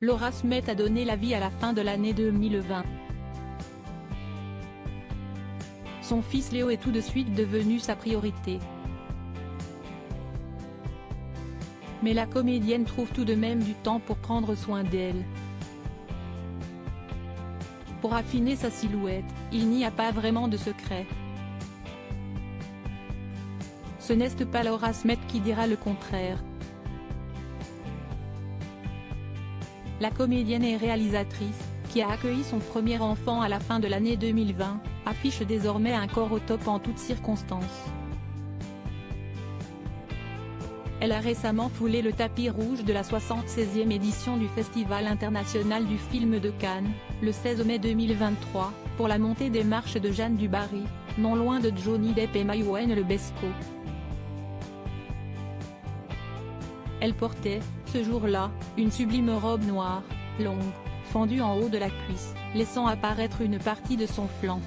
Laura Smet a donné la vie à la fin de l'année 2020. Son fils Léo est tout de suite devenu sa priorité. Mais la comédienne trouve tout de même du temps pour prendre soin d'elle. Pour affiner sa silhouette, il n'y a pas vraiment de secret. Ce n'est pas Laura Smet qui dira le contraire. La comédienne et réalisatrice, qui a accueilli son premier enfant à la fin de l'année 2020, affiche désormais un corps au top en toutes circonstances. Elle a récemment foulé le tapis rouge de la 76e édition du Festival international du film de Cannes, le 16 mai 2023, pour la montée des marches de Jeanne du Barry, non loin de Johnny Depp et Maïwenn Lebesco. Elle portait, ce jour-là, une sublime robe noire, longue, fendue en haut de la cuisse, laissant apparaître une partie de son flanc.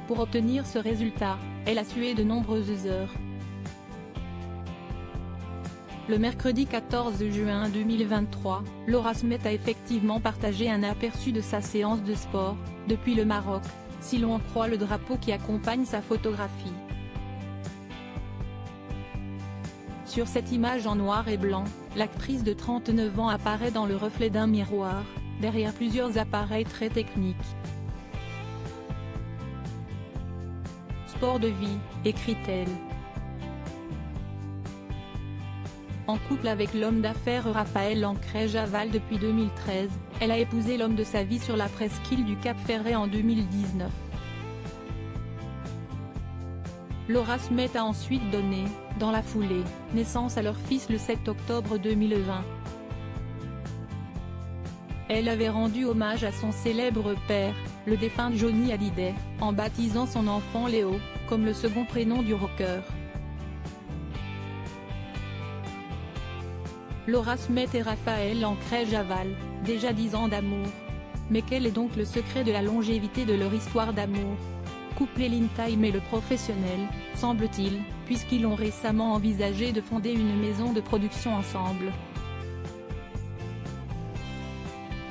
Pour obtenir ce résultat, elle a sué de nombreuses heures. Le mercredi 14 juin 2023, Laura Smet a effectivement partagé un aperçu de sa séance de sport, depuis le Maroc, si l'on en croit le drapeau qui accompagne sa photographie. Sur cette image en noir et blanc, l'actrice de 39 ans apparaît dans le reflet d'un miroir, derrière plusieurs appareils très techniques. Sport de vie, écrit-elle. En couple avec l'homme d'affaires Raphaël Lancret-Javal depuis 2013, elle a épousé l'homme de sa vie sur la presqu'île du Cap Ferret en 2019. Laura Smet a ensuite donné, dans la foulée, naissance à leur fils le 7 octobre 2020. Elle avait rendu hommage à son célèbre père, le défunt Johnny Hallyday, en baptisant son enfant Léo, comme le second prénom du rocker. Laura Smet et Raphaël Lancret-Javal, déjà 10 ans d'amour. Mais quel est donc le secret de la longévité de leur histoire d'amour? Couplé l'in-time et le professionnel, semble-t-il, puisqu'ils ont récemment envisagé de fonder une maison de production ensemble.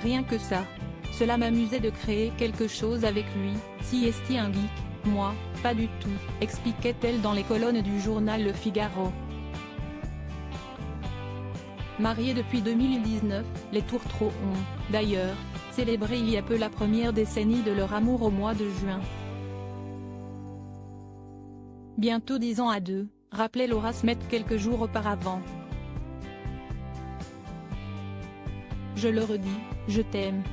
Rien que ça. Cela m'amusait de créer quelque chose avec lui, si est-il un geek, moi, pas du tout, expliquait-elle dans les colonnes du journal Le Figaro. Mariés depuis 2019, les Tourtereaux ont, d'ailleurs, célébré il y a peu la première décennie de leur amour au mois de juin. Bientôt 10 ans à deux, rappelait Laura Smet quelques jours auparavant. Je le redis, je t'aime.